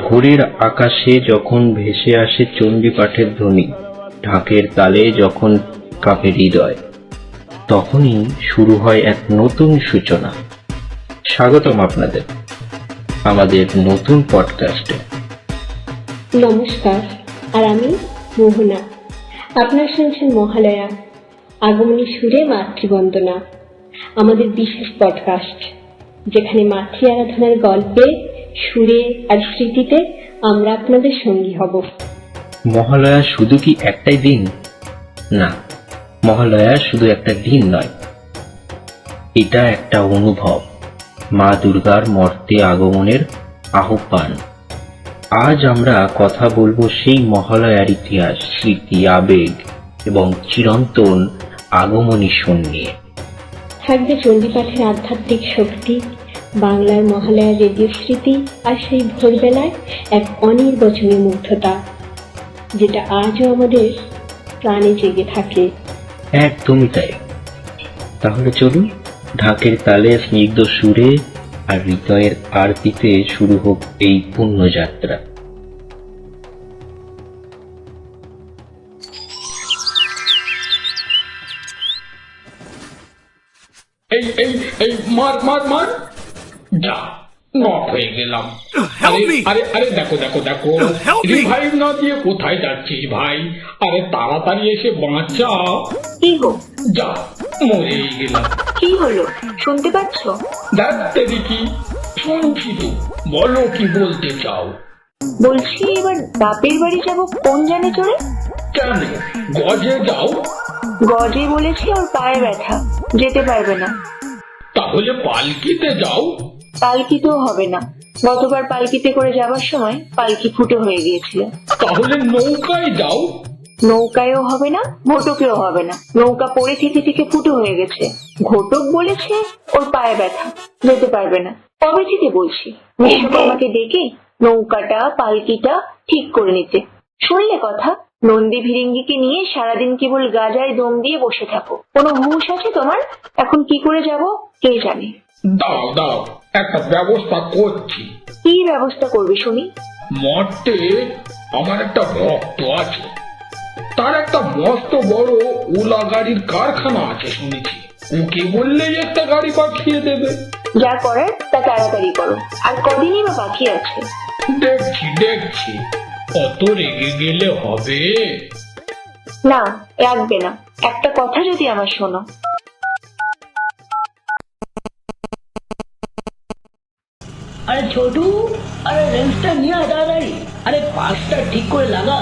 ভোরের আকাশে যখন ভেসে আসে চণ্ডীপাঠের ধ্বনি, ঢাকের তালে যখন কাঁপে হৃদয়, তখনই শুরু হয় এক নতুন সূচনা। স্বাগতম আপনাদের আমাদের নতুন পডকাস্টে। নমস্কার, আর আমি মোহনা। আপনারা শুনছেন মহালয়া, আগমনী সুরে মাতৃবন্দনা, আমাদের বিশেষ পডকাস্ট, যেখানে মাতৃ আরাধনার গল্পে, সুরে আর স্মৃতিতে আমরা আপনাদের সঙ্গী হব। মহালয়া শুধু কি একটাই দিন? না, মহালয়া শুধু একটা দিন নয়, এটা একটা অনুভব, মা দুর্গার মর্তে আগমনের আহ্বান। আজ আমরা কথা বলবো সেই মহালয়ার ইতিহাস, স্মৃতি, আবেগ এবং চিরন্তন আগমনী শোন নিয়ে। থাকবে চণ্ডীপাঠের আধ্যাত্মিক শক্তি, বাংলার মহালয়ার রেডিও স্মৃতি, আর সেই ভোরবেলায় এক অনির্বচনীয় মুগ্ধতা, যেটা আজও আমাদের প্রাণে জেগে থাকে। একদমই তাই। তাহলে চলুন, ঢাকের তালে, স্নিগ্ধ সুরে আর হৃদয়ের আরতিতে শুরু হোক এই পুণ্যযাত্রা। এই এই এই মার মার মার, যা নক হয়ে গেলাম। আরে আরে দেখো দেখো দেখো, রিভাইভ না দিয়ে কোথায় যাচ্ছিস ভাই? আরে তাড়াতাড়ি এসে বাঁচা। কি গো? যা, মরেই গেলাম। কি হলো, শুনতে পাচ্ছ? দেখতে দেখি, শুনছি তো, বলো কি বলতে চাও? বলছি এবার বাপের বাড়ি যাব কোন জানে চড়ে? কেন, গজে যাও? গজে বলেছি ওর পায়ে ব্যথা, যেতে পারবে না। তাহলে পালকিতে যাও। পালকিতেও হবে না, গতবার পালকিতে করে যাবার সময় পালকি ফুটো হয়ে গিয়েছিল। তাহলে নৌকায় যাও। নৌকায়ও হবে না, ঘটকেও হবে না, নৌকা পড়ে থেকে থেকে ফুটো হয়ে গেছে। ঘটক বলেছে ওর পায়ে ব্যথা, যেতে পারবে না। কবে থেকে বলছি বিশ্বকর্মাকে ডেকে নৌকাটা পালকিটা ঠিক করে নিতে। শুনলে কথা? নন্দী ভিরিঙ্গিকে নিয়ে সারাদিন কেবল গাজায় দম দিয়ে বসে থাকো। কোনো হুঁশ আছে তোমার? এখন কি করে যাব কে জানে। দাও দাও, একটা ব্যবস্থা করছি। কি ব্যবস্থা করবে শুনি? মঠে আমার একটা ভক্ত আছে, তার একটা মস্ত বড় ওলা গাড়ির কারখানা আছে শুনেছি। ওকে বললেই একটা গাড়ি পাঠিয়ে দেবে। যা করার তা তাড়াতাড়ি করো। আর কদিনই বা বাকি আছে? দেখছি দেখছি, অত রেগে গেলে হবে? না, রাখবে না। একটা কথা যদি আমার শোনো। আরে ছোটু, আরে রেঞ্জটা নিয়ে আয় তাড়াতাড়ি। আরে পাঁচটা ঠিক করে লাগা।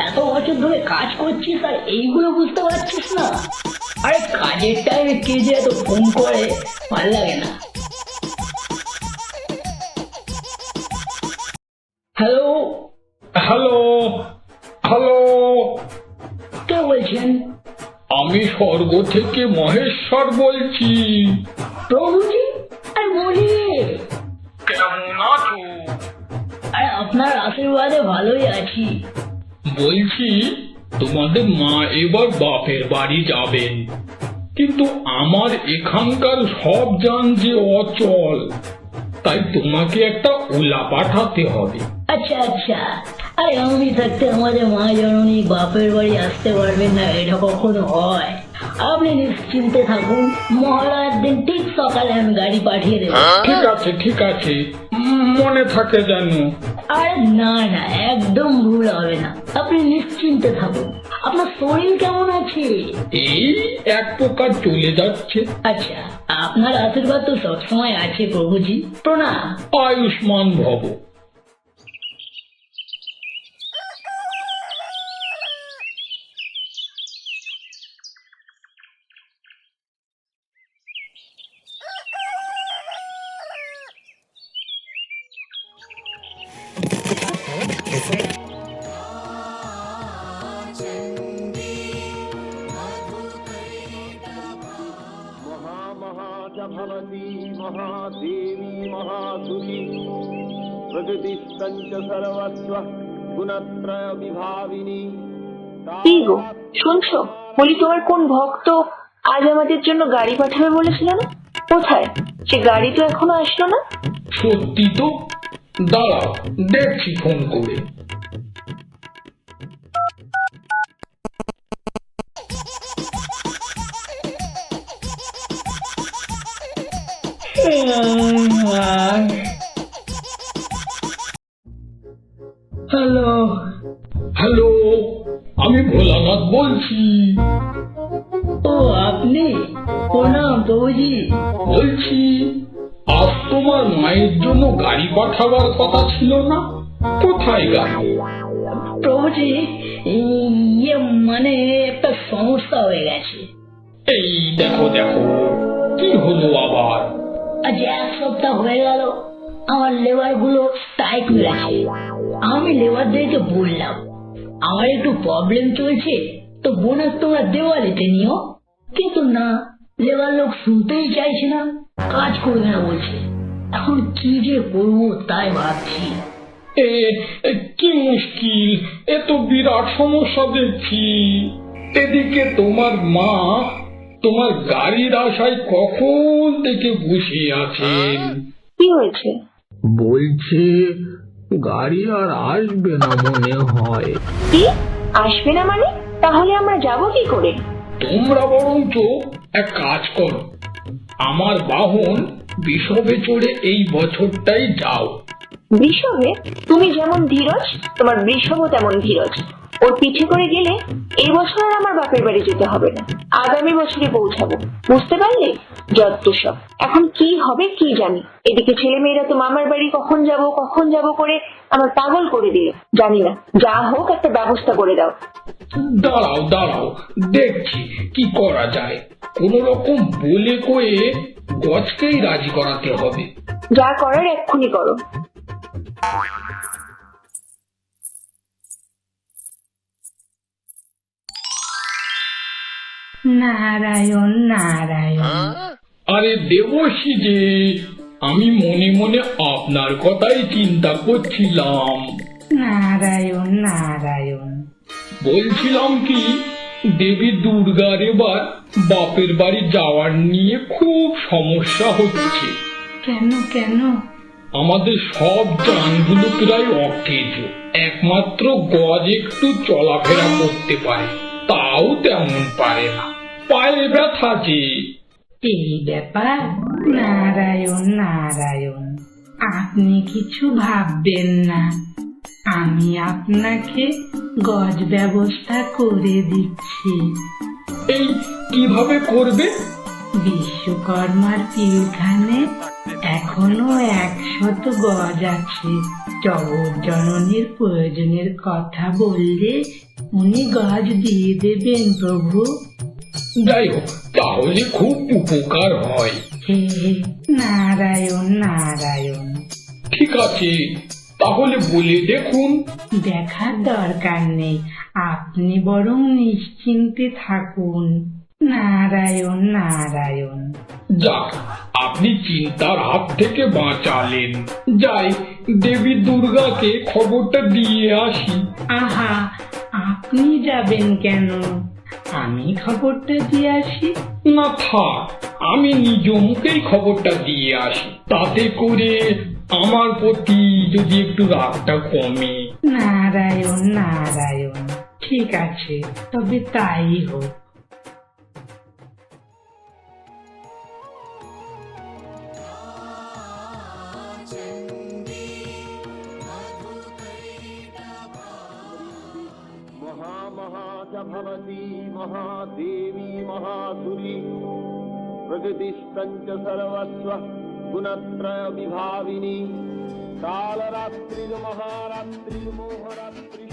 এত বছর ধরে কাজ করছিস আর এইগুলো বুঝতে পারছিস না? আরে কাজের টাইমে কে যে এত ফোন করে, ভালো লাগে না। হ্যালো হ্যালো হ্যালো, কে বলছেন? আমি স্বর্গ থেকে মহেশ্বর বলছি। প্রভুজি, আরে বলি, কেমন আছো? আরে আপনার আশীর্বাদে ভালোই আছি। বলছি, তোমাদের মা এবার বাপের বাড়ি যাবেন, কিন্তু আমার এখানকার সব যান যে অচল, তাই তোমাকে একটা ওলা পাঠাতে হবে। আচ্ছা আচ্ছা, আরে আমি থাকতে আমাদের মা জননী বাপের বাড়ি আসতে পারবেন না, এটা কখনো হয়? আপনি নিশ্চিন্তে থাকুন, মহালয়ার দিন ঠিক সকালে আমি গাড়ি পাঠিয়ে দেবো। ঠিক আছে ঠিক আছে, মনে থাকে যেন। আরে না না, একদম ভুল হবে না, আপনি নিশ্চিন্তে থাকুন। আপনার শরীর কেমন আছে? এই এক প্রকার চলে যাচ্ছে। আচ্ছা, আপনার আশীর্বাদ তো সবসময় আছে প্রভুজি, প্রণাম। আয়ুষ্মান ভব। भवती महादेवी महासुरी प्रकृतिस्तञ्च सर्वस्व गुणत्रय विभाविनी। কি গো, শুনছো? বলি তোমার কোন ভক্ত আজ আমাদের জন্য গাড়ি পাঠাবে বলেছিল না? কোথায় সে গাড়ি? তো এখনো আসলো না। সত্যি তো? দাঁড়াও, দেখছি ফোন করে। হ্যালো। হ্যালো, আমি ভোলানাথ বলছি। ও আপনি? প্রণাম প্রভুজি। বলছি, আজ তোমার মায়ের জন্য গাড়ি পাঠাবার কথা ছিল না? কোথায় গাড়ি? প্রভুজি, ইয়ে মানে একটা সমস্যা হয়ে গেছে। এই দেখো দেখো, কি হলো আবার? আজ 1 সপ্তাহ হয়ে গেল আমার লেবার গুলো স্ট্রাইক মেরেছে। আমি লেবারদেরকে বললাম আমার একটু প্রবলেম চলছে, তো বোনাস তোমরা দেওয়ালিতে নিও, কিন্তু না, লেবার লোক শুনতেই চাইছে না, কাজ করবে না বলছে। এখন কি যে করবো তাই ভাবছি। কি মুশকিল, এ তো বিরাট সমস্যা দেখছি। এদিকে তোমার মা তোমার গাড়ির আশায় কখন থেকে বসে আছেন। কি হয়েছে? বলছে গাড়ি আর আসবে না মনে হয়। কি আসবে না মানে? তাহলে আমরা যাব কি করে? তোমরা বরঞ্চ এক কাজ করো, আমার বাহন বিষবে চড়ে এই বছরটাই যাও। বৃষভে? তুমি যেমন ধীরজ, তোমার বৃষভও তেমন ধীরজ। ওর পিঠে করে গেলে এই বছর আর আমার বাপের বাড়ি যেতে হবে না, আগামী বছরে পৌঁছাবো। বুঝতে পারলে? যত সব। এখন কি হবে কি জানি। এদিকে ছেলে মেয়েরা তো মামার বাড়ি কখন যাব করে আমার পাগল করে দিল। জানি না, যা হোক একটা ব্যবস্থা করে দাও। দাঁড়াও দাঁড়াও, দেখছি কি করা যায়। কোন রকম বলে কয়ে গজকেই রাজি করাতে হবে। যা করার এক্ষুনি করো। নারায়ণ নারায়ণ। আরে দেবশ্রী যে, আমি মনে মনে আপনার কথাই চিন্তা করছিলাম। নারায়ণ নারায়ণ। বলছিলাম কি, দেবী দুর্গার এবার বাপের বাড়ি যাওয়ার নিয়ে খুব সমস্যা হচ্ছে। কেন কেন? আমাদের সব যানগুলো প্রায় অকেজ, একমাত্র গজ একটু চলাফেরা করতে পারে, তাও তেমন পারে না, পায়ে ব্যথা যে। এই ব্যাপার? নারায়ণ নারায়ণ, আপনি কিছু ভাববেন না, আমি আপনাকে গজ ব্যবস্থা করে দিচ্ছি। এই কিভাবে করবে? বিশ্বকর্মার পিলখানে এখনো 100 গজ আছে। জগৎ জননীর প্রয়োজনের কথা বললে উনি গজ দিয়ে দেবেন প্রভু। যাই হোক, তাহলে খুব উপকার হয়। হে নারায়ণ নারায়ণ। ঠিক আছে, তাহলে বলে দেখুন। দেখার দরকার নেই, আপনি বরং নিশ্চিন্তে থাকুন। নারায়ণ নারায়ণ। যাক, আপনি চিন্তার হাত থেকে বাঁচালেন। যাই, দেবী দুর্গাকে খবরটা দিয়ে আসি। আহা, আপনি যাবেন কেন? আমি খবরটা দিয়ে আসি। না থাক, আমি নিজ মুখেই খবরটা দিয়ে আসি, তাতে করে আমার প্রতি যদি একটু রাগটা কমে। নারায়ণ নারায়ণ। ঠিক আছে, তবে তাই হোক। महामहा च भवती महादेवी महासुरी प्रकृतिस्तञ्च सर्वस्व गुणत्रय विभाविनी कालरात्रिर्महारात्रिर्मोहरात्रि